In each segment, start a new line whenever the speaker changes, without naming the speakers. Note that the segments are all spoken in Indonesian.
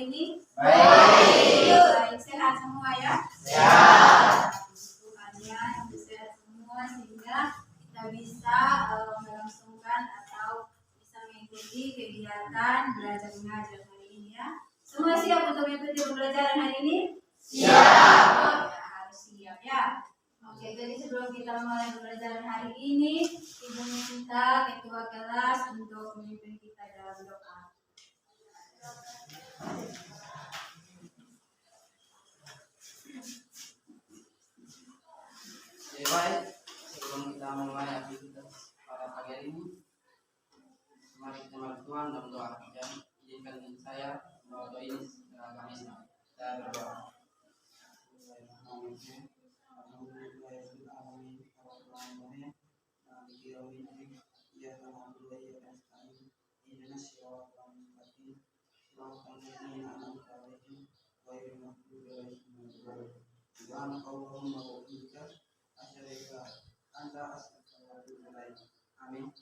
hari ini?
Baik.
Sehat semua ya?
Sehat.
Tuhannya sehat semua sehingga kita bisa melangsungkan atau bisa mengikuti kegiatan belajar mengajar hari ini ya. Semua siap untuk mengikuti pembelajaran hari ini?
Siap.
Ya, harus siap ya. Oke, jadi sebelum kita mulai pembelajaran hari ini, Ibu minta ketua kelas untuk memimpin kita dalam doa.
Baik, sebelum kita memulai aktivitas pada pagi hari ini, mari kita mari Tuhan dalam doa. Dan izinkan saya membawa doa ini secara kami kita berdoa. Amin.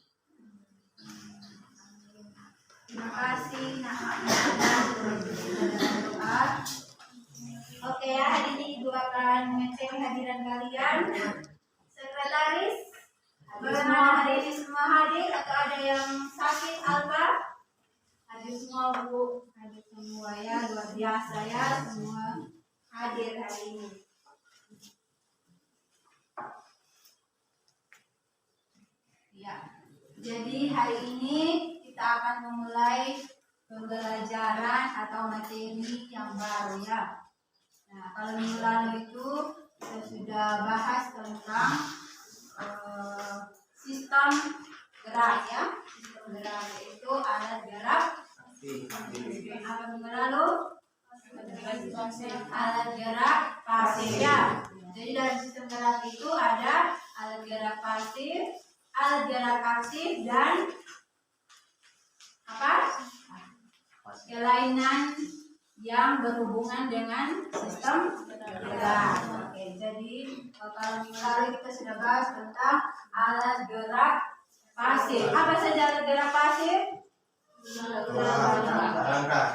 Terima kasih doa. Oke ya, hari ini Ibu akan mengecek kehadiran kalian. Sekretaris, bagaimana hari ini semua hadir atau ada yang sakit apa? Hadir semua Bu, hadir semua ya, luar biasa ya, semua hadir hari ini. Ya, jadi hari ini kita akan memulai pembelajaran atau materi yang baru ya. Nah, kalau minggu lalu itu kita sudah bahas tentang sistem gerak ya. Sistem gerak itu alat gerak. Apa minggu lalu? Alat gerak pasif ya. Jadi dalam sistem gerak itu ada alat gerak pasif, alat gerak aktif dan apa? Kelainan yang berhubungan dengan sistem gerak. Oke, jadi kalau minggu lalu kita sudah bahas tentang alat gerak pasif. Apa saja alat gerak pasif?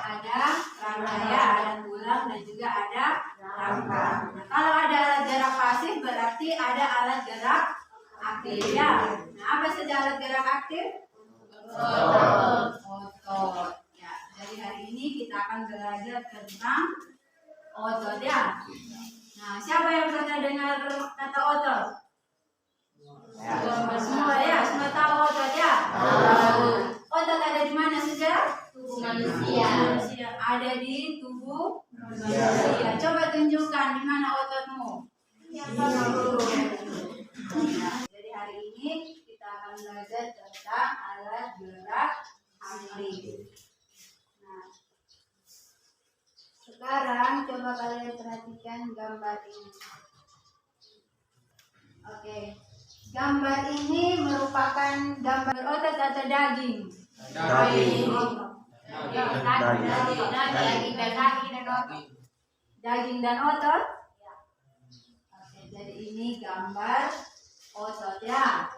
Ada rangka ya, ada tulang dan juga ada rangka. Nah, kalau ada alat gerak pasif berarti ada alat gerak aktif ya. Nah, apa saja alat gerak aktif? Otot. Ya, jadi hari ini kita akan belajar tentang otot ya. Nah, siapa yang pernah dengar kata otot? Semua ya, semua tahu otot ya. Otot ada di mana saja?
Tubuh manusia.
Ada di tubuh manusia. Coba tunjukkan di mana ototmu. Ya, jadi hari ini kita akan belajar tentang alat gerak aktif. Nah, sekarang coba kalian perhatikan gambar ini. Oke, gambar ini merupakan gambar otot atau daging?
Daging.
Daging dan otot. Oke, jadi ini gambar otot ya.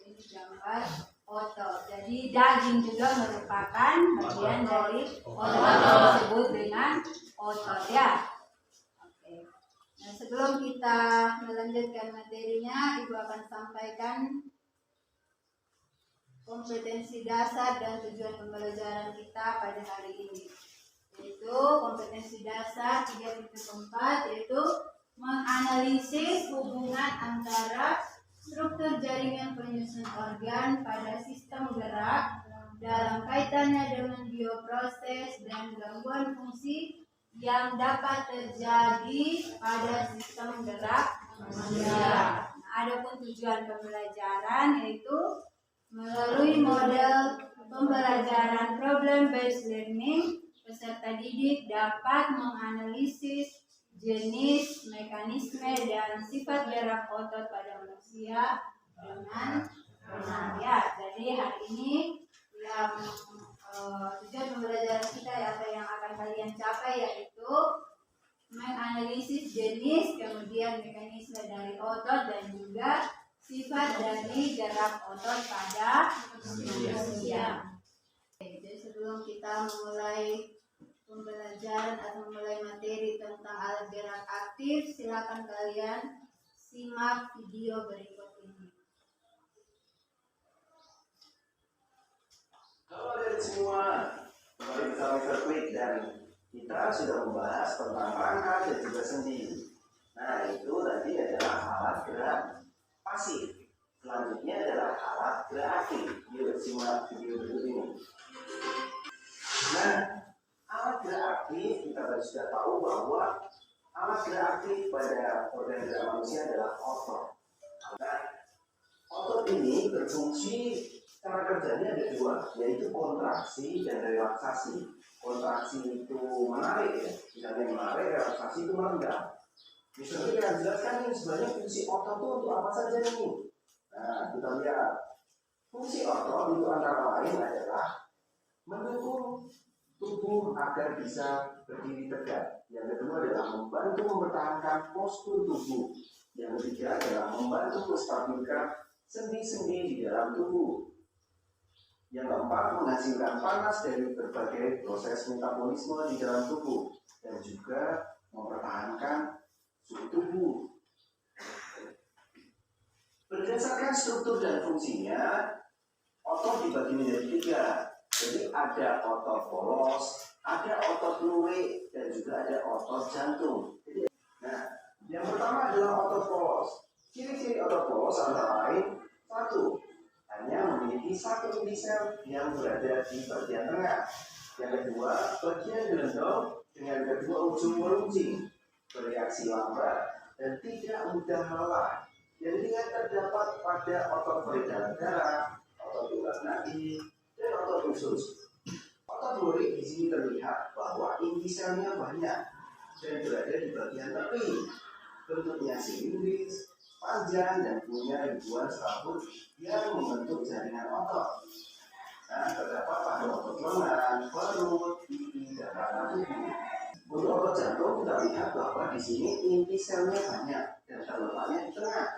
Ini gambar otot. Jadi daging juga merupakan bagian dari otot disebut dengan otot ya. Oke. Nah, sebelum kita melanjutkan materinya, Ibu akan sampaikan kompetensi dasar dan tujuan pembelajaran kita pada hari ini. Yaitu kompetensi dasar 3.4 yaitu menganalisis hubungan antara struktur jaringan penyusun organ pada sistem gerak dalam kaitannya dengan bioproses dan gangguan fungsi yang dapat terjadi pada sistem gerak manusia. Nah, adapun tujuan pembelajaran yaitu melalui model pembelajaran problem based learning, peserta didik dapat menganalisis jenis, mekanisme, dan sifat gerak otot pada manusia dengan benar ya. Jadi hari ini yang tujuan pembelajaran kita atau yang akan kalian capai yaitu menganalisis jenis, kemudian mekanisme dari otot dan juga sifat dari gerak otot pada manusia. Jadi sebelum kita memulai pembelajaran aktif, silakan kalian simak video berikut ini.
Halo dari semua, kembali bersama Mr. Quick dan kita sudah membahas tentang rangka dan juga sendi. Nah, itu tadi adalah alat gerak pasif. Selanjutnya adalah alat gerak aktif. Yuk simak video berikut ini. Nah, alat gerak aktif kita tadi sudah tahu bahwa alat gerak aktif pada organ gerak manusia adalah otot. Nah, otot ini berfungsi, cara kerjanya ada dua, yaitu kontraksi dan relaksasi. Kontraksi itu menarik ya, misalnya menarik, relaksasi itu merendah. Misalnya kita jelaskan ini sebenarnya fungsi otot itu untuk apa saja nih. Nah, kita lihat fungsi otot itu antara lain adalah mendukung tubuh agar bisa berdiri tegak. Yang kedua adalah membantu mempertahankan postur tubuh. Yang ketiga adalah membantu menstabilkan sendi-sendi di dalam tubuh. Yang keempat, menghasilkan panas dari berbagai proses metabolisme di dalam tubuh dan juga mempertahankan suhu tubuh. Berdasarkan struktur dan fungsinya, otot dibagi menjadi tiga. Jadi ada otot polos, ada otot lurik, dan juga ada otot jantung. Nah, yang pertama adalah otot polos. Ciri-ciri otot polos antara lain, satu, hanya memiliki satu inti sel yang berada di bagian tengah. Yang kedua, bagian gelendong dengan kedua ujung meruncing, bereaksi lambat dan tidak mudah lelah. Yang tidak terdapat pada otot peredaran darah, otot urat nadi, dan otot usus. Otot lurik di sini terlihat bahwa inti selnya banyak dan berada di bagian tepi. Bentuknya silindris, panjang dan punya ribuan serabut yang membentuk jaringan otot. Nah, terdapat pada otot lengan, perut, pipi, dan rangka tubuh. Untuk otot jantung kita lihat bahwa di sini inti selnya banyak dan terletaknya di tengah.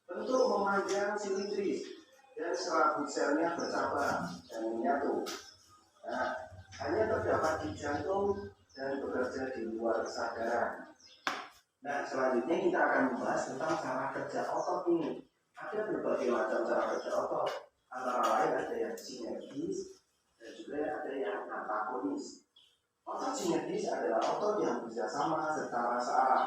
Bentuk memanjang silindris dan serabut selnya bercabang dan menyatu. Nah, hanya terdapat di jantung dan bekerja di luar kesadaran. Nah, selanjutnya kita akan membahas tentang cara kerja otot ini. Ada berbagai macam cara kerja otot. Antara lain ada yang sinergis dan juga ada yang antagonis. Otot sinergis adalah otot yang bekerjasama secara searah.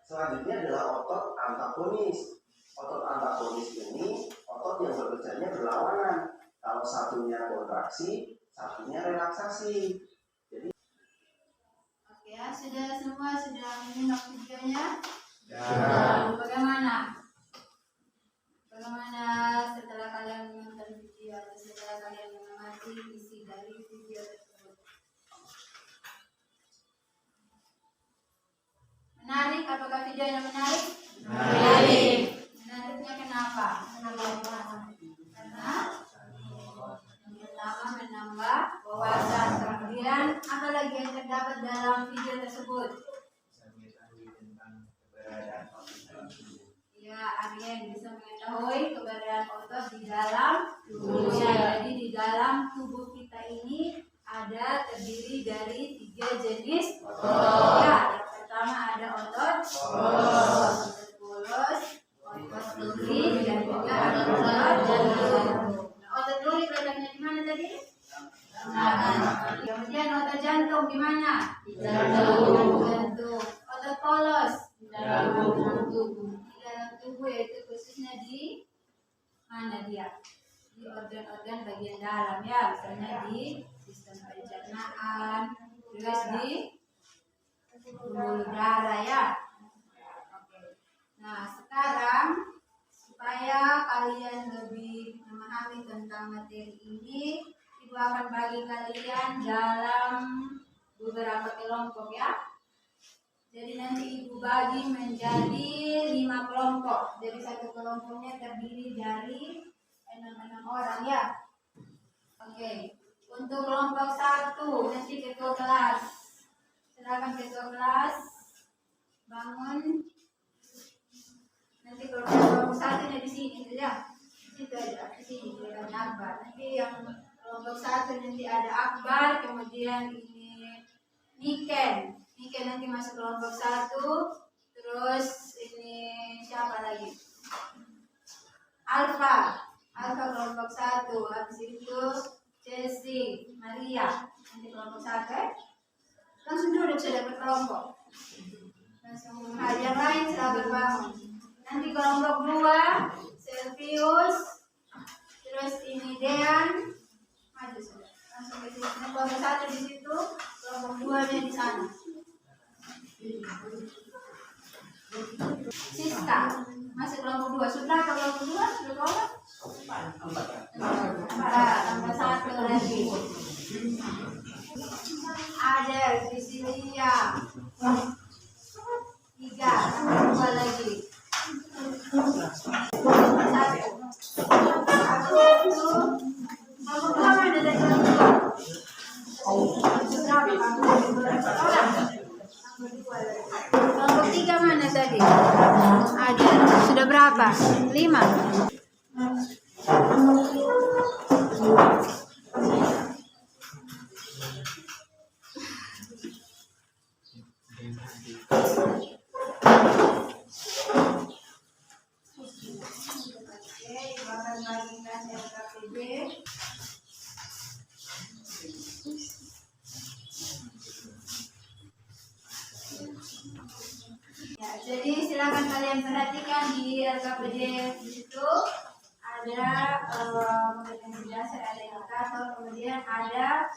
Selanjutnya adalah otot antagonis. Otot antagonis ini otot yang bekerjanya berlawanan. Kalau satunya kontraksi, satunya relaksasi.
Ya, sudah semua sudah menyimak videonya?
Ya.
Bagaimana? Bagaimana setelah kalian menonton video atau setelah kalian mengamati isi dari video tersebut? Menarik? Apakah videonya menarik?
Menarik.
Menariknya kenapa? Karena yang pertama menambah wawasan. Kemudian apa lagi yang terdapat dalam video tersebut? Ya, Aryan bisa mengetahui keberadaan otot di dalam tubuhnya. Jadi di dalam tubuh kita ini terdiri dari 3 jenis otot. Ya, yang pertama ada otot polos, otot lurik, dan juga ada otot jantung. Nah, otot lurik letaknya di mana tadi? Kemudian otot jantung di mana? Di jantung. Otot polos di dalam tubuh, yaitu khususnya di mana dia? Di organ-organ bagian dalam ya, misalnya di sistem pencernaan, terus di pembuluh darah ya. Oke. Nah, sekarang supaya kalian lebih memahami tentang materi ini, Ibu akan bagi kalian dalam beberapa kelompok ya. Jadi nanti Ibu bagi menjadi 5 kelompok. Jadi satu kelompoknya terdiri dari 6 orang ya. Oke. Untuk kelompok 1 nanti ketua kelas. Silakan ketua kelas bangun. Nanti kalau kelompok 1 di sini saja. Di situ aja, di sini kelihatan Akbar. Nanti yang kelompok 1 nanti ada Akbar, kemudian ini Niken. Ini kan nanti masuk kelompok 1. Terus ini siapa lagi? Alfa kelompok 1. Habis itu Chelsea, Maria, nanti kelompok 1 ya. Langsung duduk sudah berkelompok. Langsung yang lain silahkan bangun. Nanti kelompok 2 Servius, terus ini Dean, maju sudah. Langsung ke sini. Kelompok 1 di situ, kelompok 2-nya di sana. Siska masih kelompok 2. Sudah kelompok 2 sudah kelompok 4. Tambah 1 lagi. Ada Priscilia 3, tambah 2 lagi. 1. Kelompok 2 mana dari kelompok 2? Kelompok 3 mana tadi? Ada. Sudah berapa? 5. Ya, jadi silakan kalian perhatikan di LKPD di situ ada kompetensi dasar, ada indikator, kemudian ada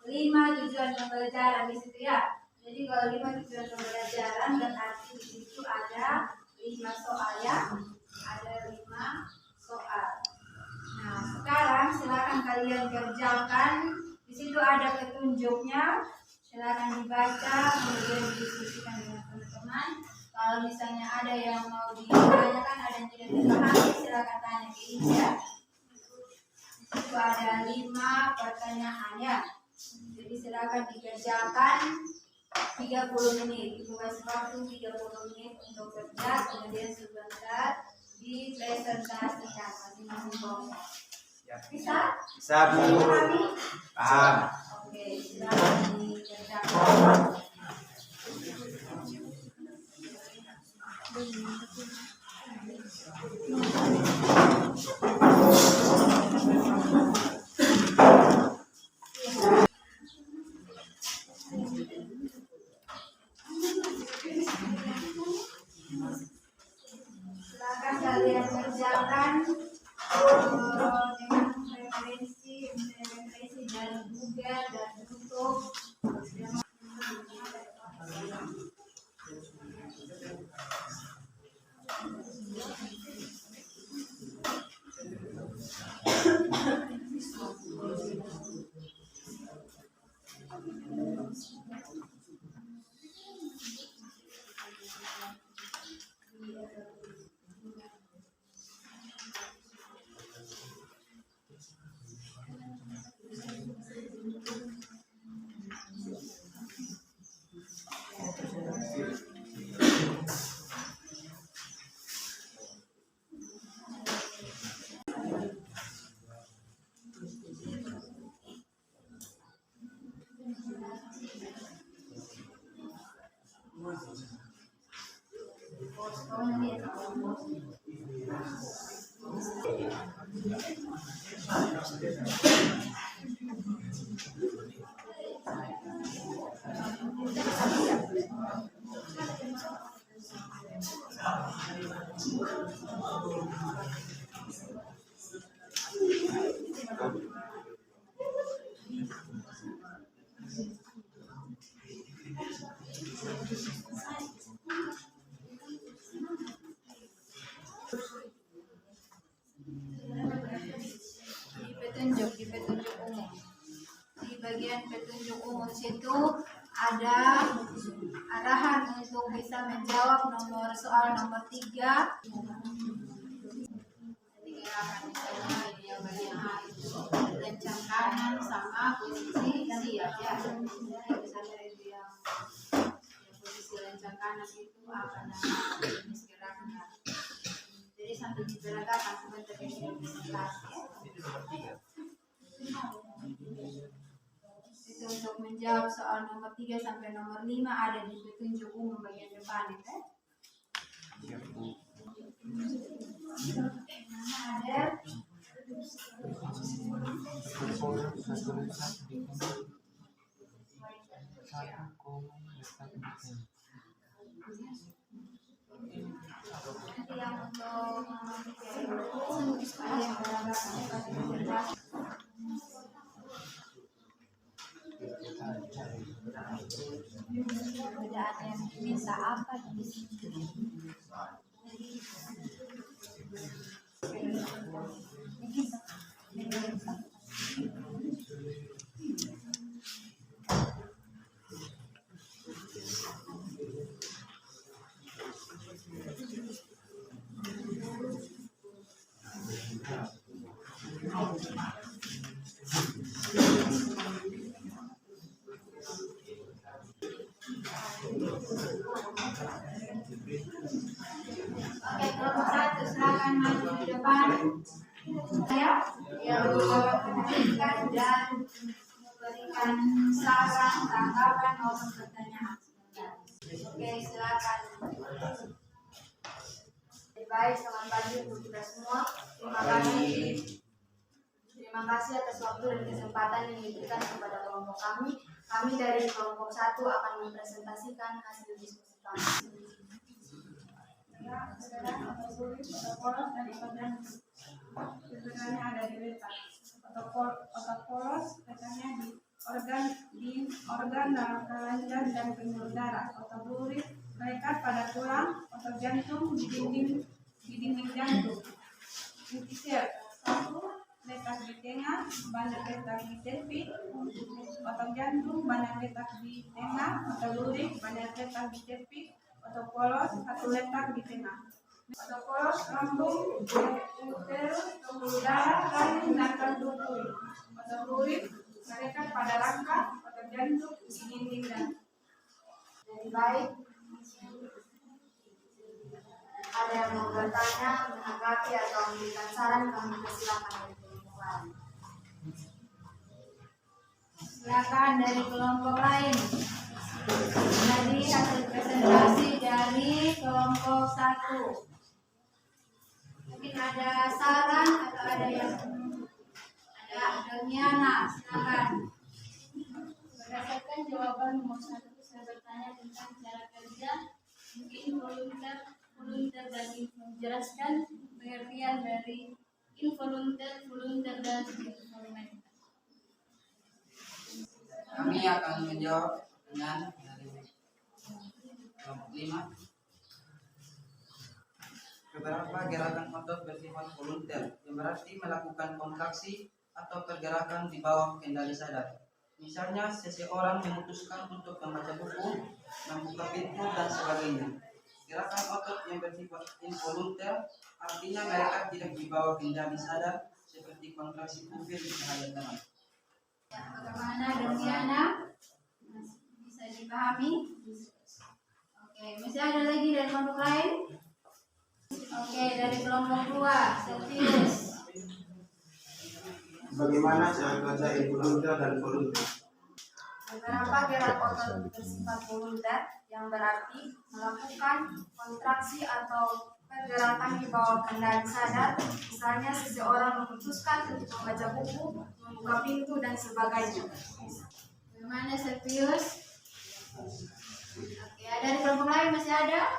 5 tujuan pembelajaran di situ ya. Jadi kalau 5 tujuan pembelajaran berarti di situ ada 5 soal ya, ada 5 soal. Nah sekarang silakan kalian kerjakan. Di situ ada petunjuknya, silakan dibaca kemudian didiskusikan dengan teman-teman. Kalau misalnya ada yang mau ditanyakan, ada yang tidak dipahami, silakan tanya ke India. Itu ada 5 pertanyaan ya. Jadi silakan dikerjakan 30 menit. Itu waktu 30 menit untuk kerja, kemudian sebentar dipresentasikan masing-masing kelompok. Bisa?
Bisa, Bu.
Dipahami?
Paham.
Oke, silakan dikerjakan. Silakan kalian kerjakan dengan referensi dari Google dan YouTube. Di petunjuk umum. Di bagian petunjuk umum situ ada arahan untuk bisa menjawab soal nomor 3. Jadi arahan misalnya ini yang bagian A itu lencang kanan sama posisi siap ya. Jadi misalnya itu yang posisi lencang kanan itu akan jenis geraknya. Jadi sambil diberagakan sebentar ini presentasi ya. Itu untuk menjawab soal nomor 3 sampai nomor 5 ada di petunjuk umum bagian depan ya. Ada yang untuk ada yang beragam. Tidak ada yang minta apa di sini. Oke, kelompok 1 silakan maju di depan. Saya yang memberikan dan memberikan saran, tanggapan maupun pertanyaan. Oke, silakan. Baik, selamat pagi untuk kita semua. Terima kasih. Terima kasih atas waktu dan kesempatan yang diberikan kepada kelompok kami. Kami dari kelompok 1 akan mempresentasikan hasil diskusi kami. Ya, saudara, otot polos dan otot jantung. Sebenarnya ada di letak. Otot polos letaknya di organ dalam kelenjar dan pembuluh darah. Otot lurik melekat pada tulang. Otot jantung di dinding jantung. Intisir 1 letak di tengah, banyak letak di tepi. Otot jantung banyak letak di tengah. Otot lurik banyak letak di tepi. Otot polos 1 letak di tengah. Otot polos lambung, uterus, pembuluh darah, rahim dan kandung. Otot lurik melekat pada rangka. Otot jantung di dinding jantung. Jadi baik. Ada yang mau bertanya, menanggapi atau memberikan saran, kami persilakan dari kelompok lain. Silakan dari kelompok lain. Jadi hasil presentasi dari kelompok 1. Mungkin ada saran atau ada yang ada Niana, silakan.
Berdasarkan jawaban nomor 1, saya bertanya tentang cara kerja volunteer dan menjelaskan pengertian dari volunteer dan involunteer.
Kami akan menjawab dengan dari kelompok 5. Beberapa gerakan otot bersifat volunteer yang berarti melakukan kontraksi atau pergerakan di bawah kendali sadar. Misalnya seseorang memutuskan untuk membaca buku, membuka pintu dan sebagainya. Gerakan otot yang bersifat involunteer artinya mereka tidak di bawah kendali sadar seperti kontraksi pupil di cahaya terang.
Bagaimana Demiana? Bisa dipahami? Oke, masih ada lagi dari kelompok lain? Oke, dari kelompok 2, Setius.
Bagaimana cara kerja involunteer dan volunteer?
Beberapa gerak otot bersifat volunteer yang berarti melakukan kontraksi atau pergerakan di bawah kendali sadar. Misalnya seseorang memutuskan untuk membaca buku, membuka pintu dan sebagainya. Bagaimana Setius? Oke, dari kelompok lain masih ada?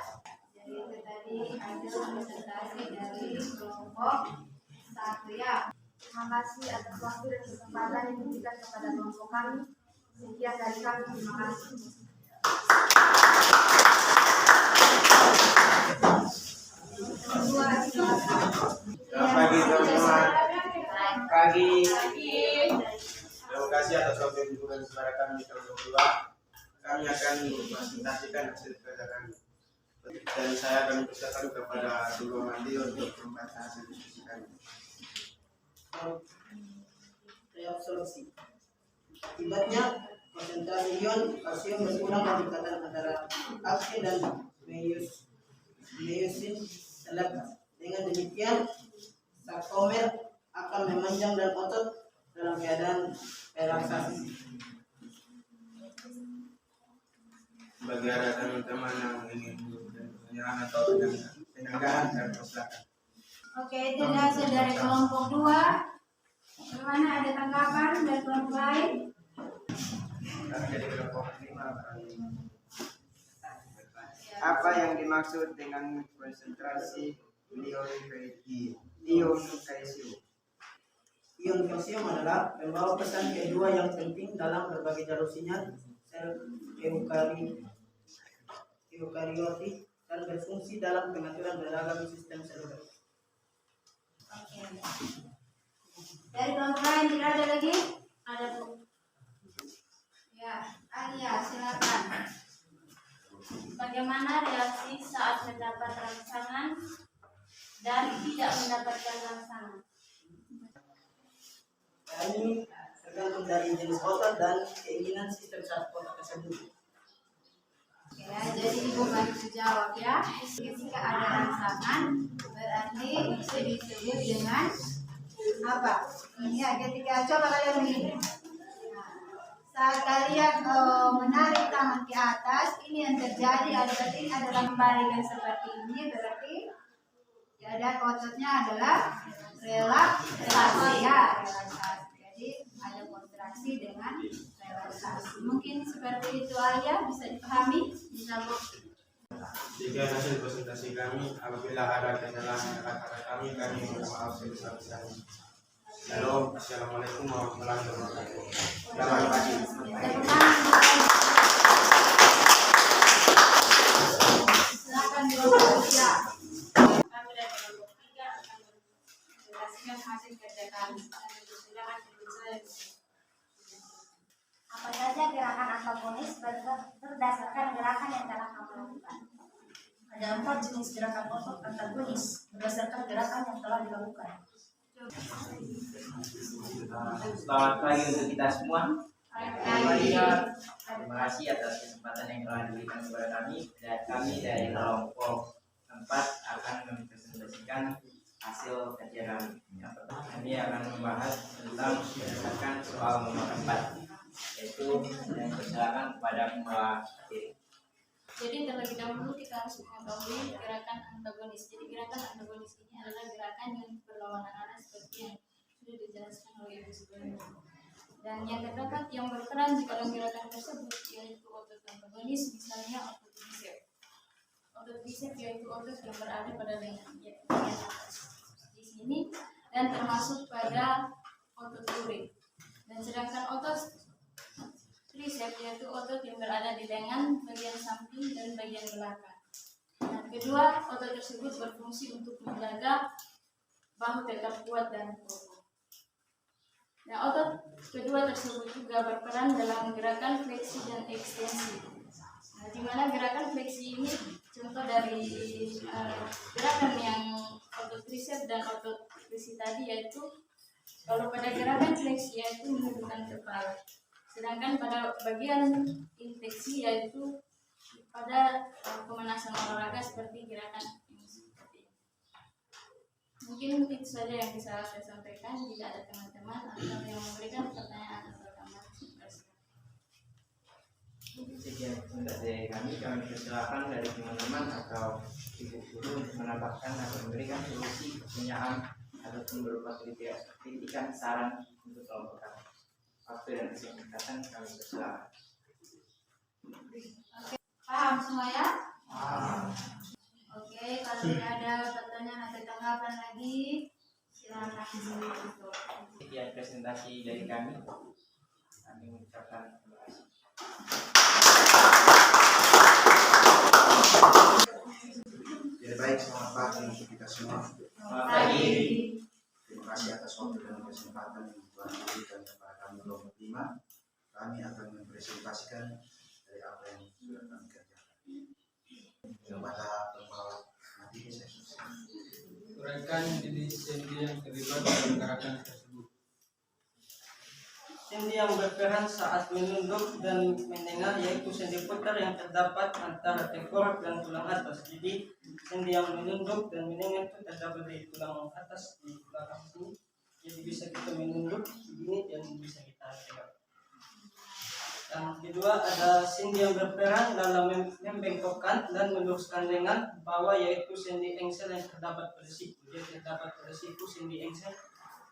Jadi itu tadi hasil presentasi dari kelompok 1 ya. Terima kasih atas waktu dan kesempatan yang diberikan kepada kelompok kami. Sekian dari kami, terima kasih.
Selamat pagi teman-teman. Pagi. Terima kasih atas waktu yang diberikan kepada kami di kelompok 2. Kami akan mempresentasikan hasil kerja kami. Dan saya akan mempersilakan kepada Dulu Mandi untuk membaca hasil diskusi kami.
Reabsorpsi. Akibatnya konsentrasi ion kalsium berkurang pada ikatan antara aktin dan myosin terlepas. Dengan demikian, sarkomer akan memanjang dan otot dalam keadaan relaksasi.
Bagi ada teman-teman yang ingin pertanyaan atau penanggahan dan persilakan.
Oke, itu dasar dari kelompok 2. Bagaimana, ada tanggapan dari kelompok lain?
Dari kelompok 5 apa yang dimaksud dengan konsentrasi ion kalsium?
Ion kalsium adalah pembawa pesan kedua yang penting dalam berbagai jalur sinyal sel eukariotik dan berfungsi dalam pengaturan beragam sistem seluler.
Oke. Dari kelompok lain tidak ada lagi? Ada, Bu. Ya, Alia, silakan.
Bagaimana reaksi saat mendapat rangsangan dan tidak mendapatkan rangsangan?
Ini tergantung dari jenis otot dan keinginan sistem saraf otot tersebut.
Oke, ya, jadi Ibu bantu jawab ya. Ketika ada rangsangan, berarti bisa disebut dengan apa? Ini ya, ketika coba kalian begini. Saat kalian menarik tangan ke atas, ini yang terjadi berarti ini adalah kembalikan seperti ini, berarti ada ototnya adalah relaksasi ya, relaksasi. Jadi ada kontraksi dengan relaksasi. Mungkin seperti itu aja, bisa dipahami, bisa Bu.
Jika hasil presentasi kami apabila ada kesalahan kata-kata kami mohon maaf sebesar-besarnya. Halo, assalamualaikum warahmatullahi wabarakatuh. Selamat pagi.
Silakan dibaca.
Kami dari kelompok 3 akan menjelaskan hasil kerja kami. Silakan ibu saya.
Apa saja gerakan antagonis berdasarkan gerakan yang telah kamu lakukan? Ada 4 jenis gerakan otot antagonis berdasarkan gerakan yang telah dilakukan.
Selamat pagi untuk kita semua. Terima kasih atas kesempatan yang telah diberikan kepada kami. Dan kami dari kelompok 4 akan mempresentasikan hasil kerja kami. Yang pertama, kami akan membahas tentang berdasarkan soal nomor 4, yaitu yang dipersilakan kepada pembawa materi.
Jadi terlebih dahulu kita harus mengetahui gerakan antagonis. Jadi gerakan antagonis ini adalah gerakan yang berlawanan arah seperti yang sudah dijelaskan oleh Ibu sebelumnya. Dan yang terdapat yang berperan di dalam gerakan tersebut yaitu otot antagonis, misalnya otot bicep. Otot bicep yaitu otot yang berada pada lengan atas di sini dan termasuk pada otot duri. Dan sedangkan otot tricep yaitu otot yang berada di lengan bagian samping dan bagian belakang. Nah, kedua otot tersebut berfungsi untuk menjaga bahu tetap kuat dan kokoh. Nah, otot kedua tersebut juga berperan dalam gerakan fleksi dan ekstensi. Nah, di mana gerakan fleksi ini contoh dari gerakan yang otot tricep dan otot fleksi tadi, yaitu kalau pada gerakan fleksi yaitu menundukkan kepala. Sedangkan pada bagian infleksi yaitu pada pemanasan olahraga seperti gerakan ini seperti ini. Mungkin itu saja yang bisa saya sampaikan. Jika ada teman-teman atau yang memberikan pertanyaan atau tambahan,
Sekian presentasi kami persilakan dari teman-teman atau ibu guru untuk menambahkan atau memberikan solusi pertanyaan ataupun berupa kritikan saran untuk kelompok kami. Waktu dan kesempatan kami persilakan.
Paham semua ya? Oke, kalau tidak ada pertanyaan atau tanggapan lagi, silakan ditutup.
Sekian presentasi dari kami. Kami mengucapkan terima kasih.
Ya baik, selamat pagi untuk kita semua.
Selamat pagi.
Terima kasih atas waktu dan kesempatan yang telah diberikan kepada kami kelompok 5. Kami akan mempresentasikan dari apa yang sudah kami kerjakan. Kepada pembawa materi saya
uraikan jenis sendi yang terlibat dalam gerakan tersebut.
Sendi yang berperan saat menunduk dan menengah yaitu sendi putar yang terdapat antara tengkorak dan tulang atas. Jadi sendi yang menunduk dan menengah itu terdapat di tulang atas di belakang sini. Jadi bisa kita menunduk begini dan bisa kita tegak. Dan kedua ada sendi yang berperan dalam membengkokkan dan meluruskan lengan bawah, yaitu sendi engsel yang terdapat pada siku. Jadi terdapat pada siku sendi engsel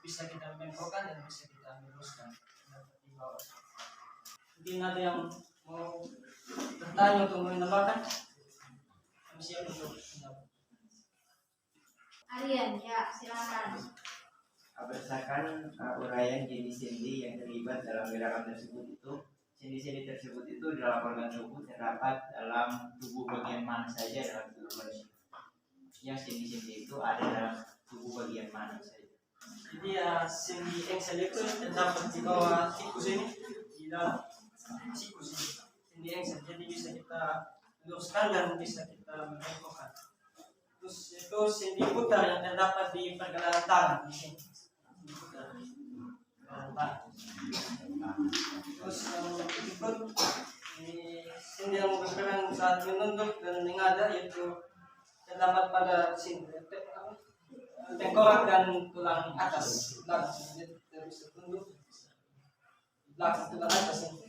bisa kita bengkokkan dan bisa kita luruskan di bawah. Mungkin ada yang mau bertanya atau menambahkan? Kami siap untuk menjawab.
Aryan, ya silakan.
Berdasarkan uraian jenis sendi yang terlibat dalam gerakan tersebut itu, sendi-sendi tersebut itu dalam organ tubuh terdapat dalam tubuh bagian mana saja dalam tubuh manusia. Maksudnya sendi-sendi itu ada dalam tubuh bagian mana saja.
Jadi ya sendi engsel itu terdapat di bawah siku sini, di dalam siku sini. Sendi engsel, jadi bisa kita luruskan dan bisa kita membengkokkan. Terus itu sendi putar yang terdapat di pergelangan tangan di sini. Terus yang berikut di sendi yang berperan saat menunduk dan mengadah, yaitu terdapat pada sini tengkorak dan tulang atas belakang. Jadi kita bisa tunduk belakang tulang atas ini.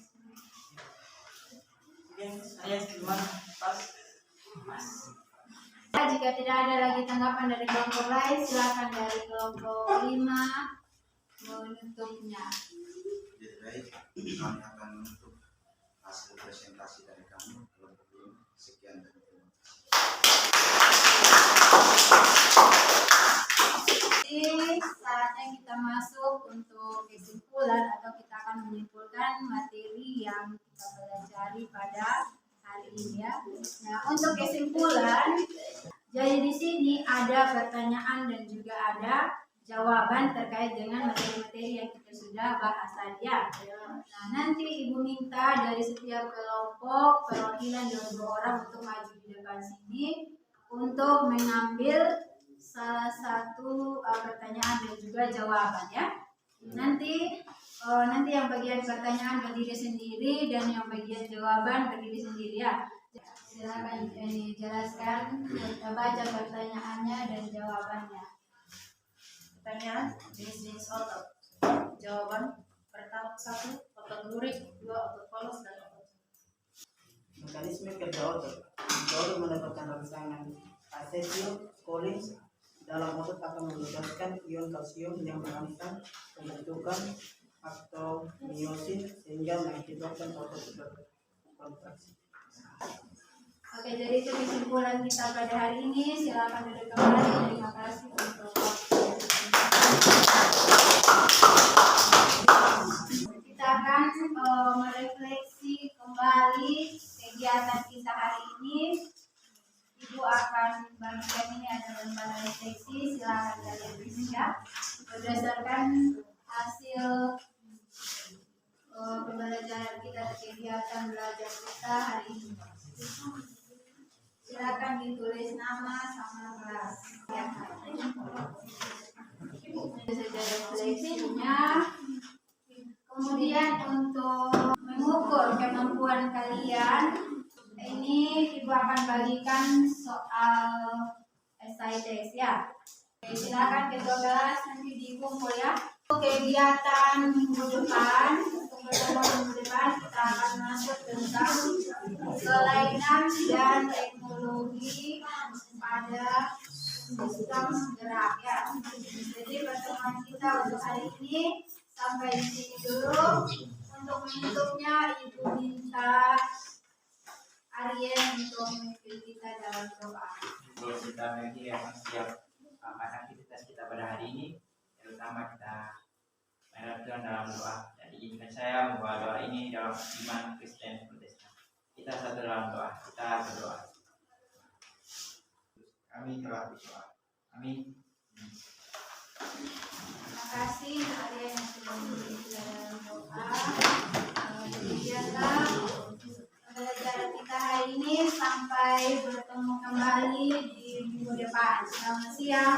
Mungkin saya gimana pas?
Jika tidak ada lagi tanggapan dari kelompok lain, silakan dari kelompok 5 menutupnya.
Jadi baik, kami akan menutup hasil presentasi dari kami kelompok 5. Sekian dan terima
kasih. Saatnya kita masuk untuk kesimpulan atau kita akan menyimpulkan materi yang kita pelajari pada hari ini ya. Nah, untuk kesimpulan, jadi di sini ada pertanyaan dan juga ada jawaban terkait dengan materi-materi yang kita sudah bahas tadi ya. Nah, nanti Ibu minta dari setiap kelompok perwakilan 2 orang untuk maju di depan sini untuk mengambil salah satu pertanyaan dan juga jawaban ya. Nanti yang bagian pertanyaan berdiri sendiri dan yang bagian jawaban berdiri sendiri ya. Silakan jelaskan, baca pertanyaannya dan jawabannya.
Pertanyaan jenis-jenis otot. Jawaban pertama 1 otot lurik, 2 otot polos dan otot.
Mekanisme kerja otot. Otot mendapatkan rangsangan asetilkolin dalam otot akan membebaskan ion kalsium yang merangsang pembentukan atau miosin sehingga mengakibatkan otot berkontraksi.
Oke, jadi itu kesimpulan kita pada hari ini. Silakan duduk kembali. Terima kasih untuk kita akan merefleksi kembali kegiatan kita hari ini. Ibu akan bagikan ini ada lembar refleksi. Silakan kalian bisa berdasarkan hasil pembelajaran kita, kegiatan belajar kita hari ini. Silakan ditulis nama sama kelas. Ya. Saja refleksinya. Kemudian untuk mengukur kemampuan kalian, ini Ibu akan bagikan soal esai teks ya. Oke, silakan ketua kelas nanti dikumpul ya. Kegiatan minggu depan, untuk pertemuan minggu depan kita akan masuk tentang kelainan dan teknologi pada sistem gerak ya. Jadi pertemuan kita untuk hari ini sampai di sini dulu. Untuk menutupnya Ibu minta Aryan untuk memimpin kita dalam doa.
Sebelum kita mengakhiri setiap aktivitas kita pada hari ini, terutama kita menghadap Tuhan dalam doa. Dan izinkan saya membawa doa ini dalam iman Kristen Protestan. Kita satu dalam doa. Kita berdoa. Kami telah berdoa. Amin.
Terima kasih Aryan yang sudah memimpin dalam doa. Demikianlah pembelajaran kita hari ini, sampai bertemu kembali di minggu depan. Selamat siang.